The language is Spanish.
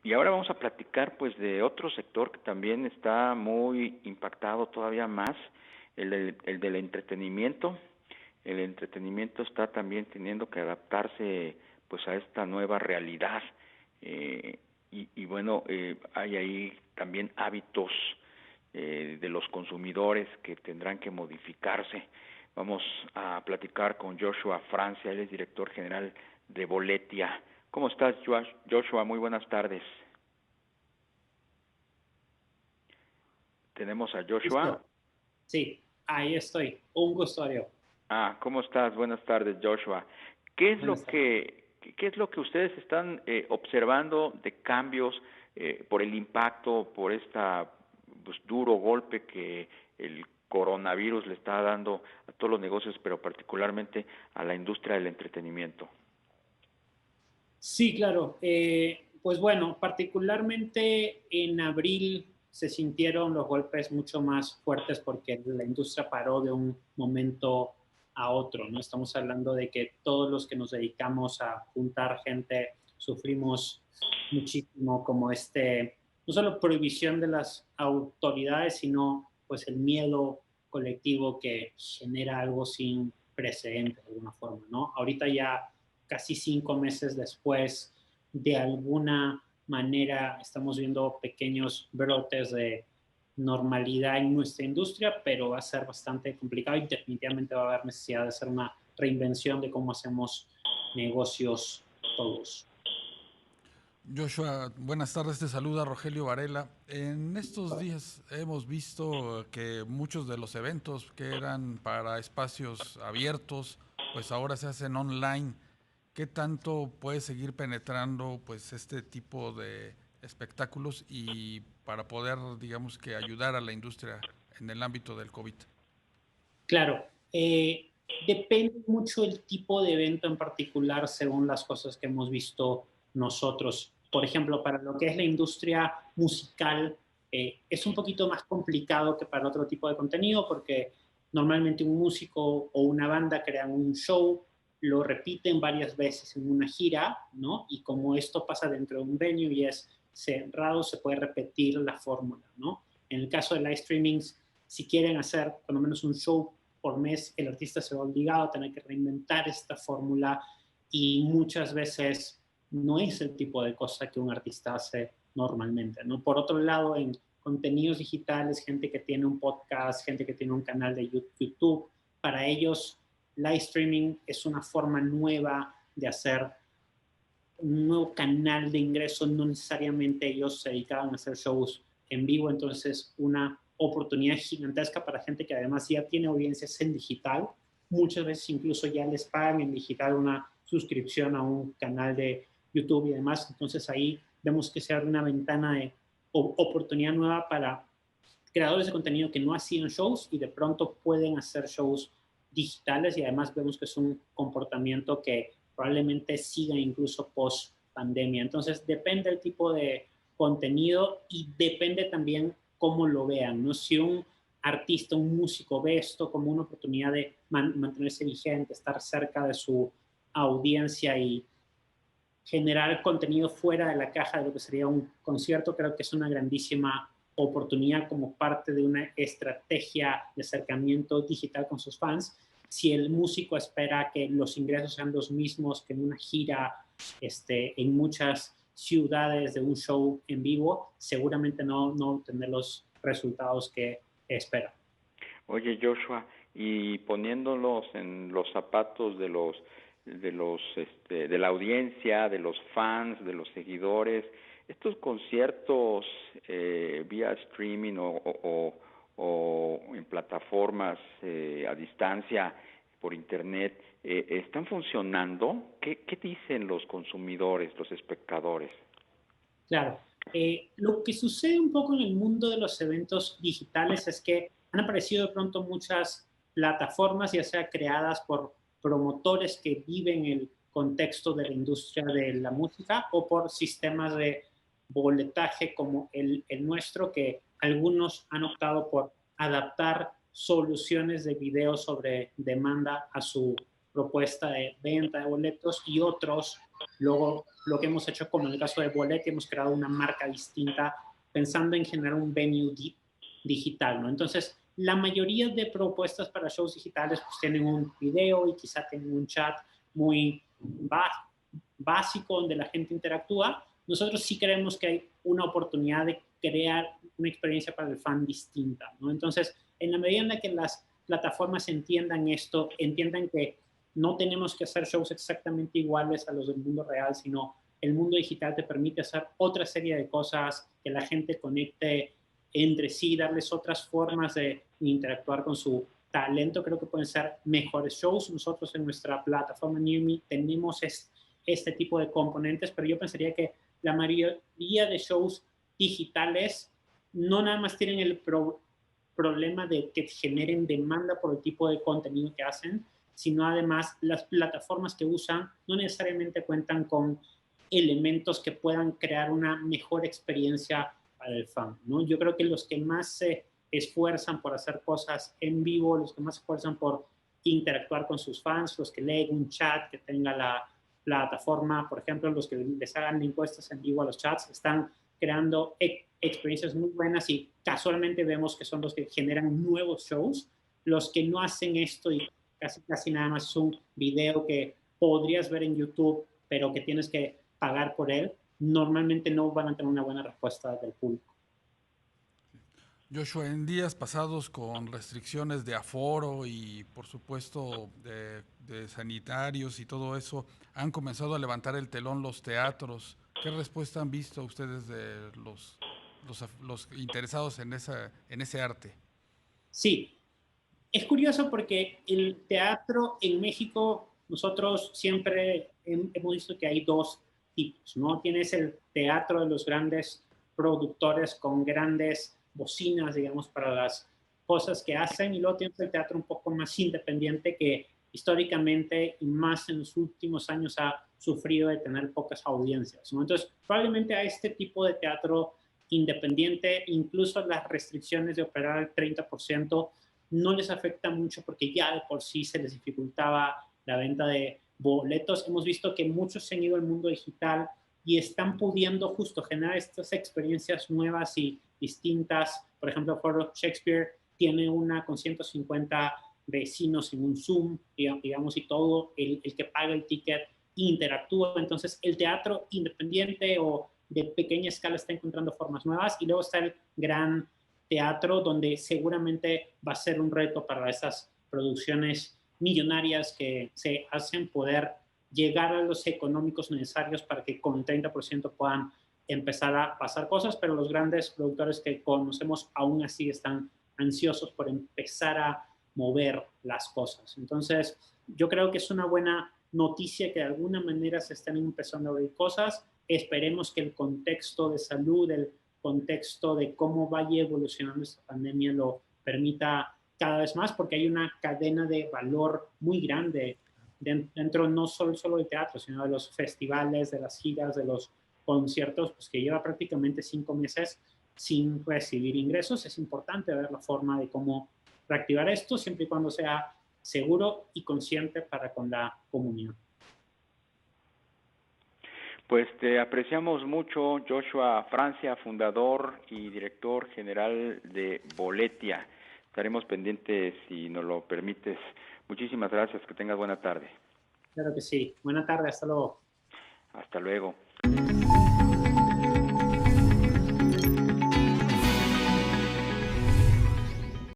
Y ahora vamos a platicar pues de otro sector que también está muy impactado todavía más, el del entretenimiento. El entretenimiento está también teniendo que adaptarse pues a esta nueva realidad. eh, y bueno, hay ahí también hábitos de los consumidores que tendrán que modificarse. Vamos a platicar con Joshua Francia, él es director general de Boletia. ¿Cómo estás, Joshua? Muy buenas tardes. Tenemos a Joshua. Listo. Sí, ahí estoy. Un gusto, Ariel. ¿Cómo estás? Buenas tardes, Joshua. ¿Qué es Buenas lo tardes. qué es lo que ustedes están observando de cambios por el impacto, por esta pues, duro golpe que el coronavirus le está dando a todos los negocios, pero particularmente a la industria del entretenimiento? Sí, claro. Pues bueno, particularmente en abril se sintieron los golpes mucho más fuertes porque la industria paró de un momento a otro, ¿no? Estamos hablando de que todos los que nos dedicamos a juntar gente sufrimos muchísimo como no solo prohibición de las autoridades, sino pues el miedo colectivo que genera algo sin precedentes de alguna forma, ¿no? Ahorita ya casi 5 meses después, de alguna manera estamos viendo pequeños brotes de normalidad en nuestra industria, pero va a ser bastante complicado y definitivamente va a haber necesidad de hacer una reinvención de cómo hacemos negocios todos. Joshua, buenas tardes, te saluda Rogelio Varela. En estos días hemos visto que muchos de los eventos que eran para espacios abiertos, pues ahora se hacen online. ¿Qué tanto puede seguir penetrando pues este tipo de espectáculos y para poder, digamos que ayudar a la industria en el ámbito del COVID? Claro, depende mucho el tipo de evento en particular según las cosas que hemos visto nosotros. Por ejemplo, para lo que es la industria musical, es un poquito más complicado que para otro tipo de contenido porque normalmente un músico o una banda crean un show, lo repiten varias veces en una gira, ¿no? Y como esto pasa dentro de un venue y es cerrado, se puede repetir la fórmula, ¿no? En el caso de live streamings, si quieren hacer por lo menos un show por mes, el artista se va obligado a tener que reinventar esta fórmula y muchas veces no es el tipo de cosa que un artista hace normalmente, ¿no? Por otro lado, en contenidos digitales, gente que tiene un podcast, gente que tiene un canal de YouTube, para ellos live streaming es una forma nueva de hacer un nuevo canal de ingreso, no necesariamente ellos se dedicaban a hacer shows en vivo, entonces una oportunidad gigantesca para gente que además ya tiene audiencias en digital, muchas veces incluso ya les pagan en digital una suscripción a un canal de YouTube y demás, entonces ahí vemos que se abre una ventana de oportunidad nueva para creadores de contenido que no hacían shows y de pronto pueden hacer shows digitales y además vemos que es un comportamiento que probablemente siga incluso post pandemia. Entonces depende del tipo de contenido y depende también cómo lo vean, ¿no? Si un artista, un músico ve esto como una oportunidad de mantenerse vigente, estar cerca de su audiencia y generar contenido fuera de la caja de lo que sería un concierto, creo que es una grandísima oportunidad como parte de una estrategia de acercamiento digital con sus fans. Si el músico espera que los ingresos sean los mismos que en una gira en muchas ciudades de un show en vivo, seguramente no tener los resultados que espera. Oye, Joshua, y poniéndolos en los zapatos de la audiencia, de los fans, de los seguidores, estos conciertos vía streaming o en plataformas a distancia por internet, ¿están funcionando? ¿Qué dicen los consumidores, los espectadores? Claro. Lo que sucede un poco en el mundo de los eventos digitales es que han aparecido de pronto muchas plataformas, ya sea creadas por promotores que viven el contexto de la industria de la música o por sistemas de boletaje como el nuestro, que algunos han optado por adaptar soluciones de video sobre demanda a su propuesta de venta de boletos y otros Luego, lo que hemos hecho, como en el caso de Boletia, hemos creado una marca distinta pensando en generar un venue digital, ¿no? Entonces, la mayoría de propuestas para shows digitales pues tienen un video y quizá tienen un chat muy básico donde la gente interactúa. Nosotros sí creemos que hay una oportunidad de crear una experiencia para el fan distinta, ¿no? Entonces, en la medida en la que las plataformas entiendan esto, entiendan que no tenemos que hacer shows exactamente iguales a los del mundo real, sino el mundo digital te permite hacer otra serie de cosas, que la gente conecte entre sí, darles otras formas de interactuar con su talento. Creo que pueden ser mejores shows. Nosotros en nuestra plataforma NewMe tenemos este tipo de componentes, pero yo pensaría que la mayoría de shows digitales no nada más tienen el problema de que generen demanda por el tipo de contenido que hacen, sino además las plataformas que usan no necesariamente cuentan con elementos que puedan crear una mejor experiencia para el fan, ¿no? Yo creo que los que más se esfuerzan por hacer cosas en vivo, los que más se esfuerzan por interactuar con sus fans, los que leen un chat que tenga la plataforma, por ejemplo, los que les hagan encuestas en vivo a los chats, están creando experiencias muy buenas y casualmente vemos que son los que generan nuevos shows. Los que no hacen esto y casi nada más es un video que podrías ver en YouTube, pero que tienes que pagar por él, normalmente no van a tener una buena respuesta del público. Joshua, en días pasados con restricciones de aforo y por supuesto de sanitarios y todo eso, han comenzado a levantar el telón los teatros. ¿Qué respuesta han visto ustedes de los interesados en ese arte? Sí, es curioso porque el teatro en México, nosotros siempre hemos visto que hay dos tipos, ¿no? Tienes el teatro de los grandes productores con grandes bocinas, digamos, para las cosas que hacen, y luego tienes el teatro un poco más independiente que históricamente y más en los últimos años ha sufrido de tener pocas audiencias, ¿no? Entonces, probablemente a este tipo de teatro independiente, incluso las restricciones de operar al 30%, no les afecta mucho porque ya de por sí se les dificultaba la venta de boletos. Hemos visto que muchos se han ido al mundo digital y están pudiendo justo generar estas experiencias nuevas y distintas. Por ejemplo, Foro Shakespeare tiene una con 150 vecinos en un Zoom, digamos, y todo el que paga el ticket interactúa. Entonces, el teatro independiente o de pequeña escala está encontrando formas nuevas, y luego está el gran teatro, donde seguramente va a ser un reto para esas producciones millonarias que se hacen poder llegar a los económicos necesarios para que con 30% puedan empezar a pasar cosas, pero los grandes productores que conocemos aún así están ansiosos por empezar a mover las cosas. Entonces, yo creo que es una buena noticia que de alguna manera se están empezando a abrir cosas. Esperemos que el contexto de salud, el contexto de cómo vaya evolucionando esta pandemia lo permita cada vez más, porque hay una cadena de valor muy grande dentro no solo del teatro, sino de los festivales, de las giras, de los conciertos, pues que lleva prácticamente 5 meses sin recibir ingresos. Es importante ver la forma de cómo reactivar esto, siempre y cuando sea seguro y consciente para con la comunidad. Pues te apreciamos mucho, Joshua Francia, fundador y director general de Boletia. Estaremos pendientes si nos lo permites. Muchísimas gracias, que tengas buena tarde. Claro que sí. Buena tarde, hasta luego. Hasta luego.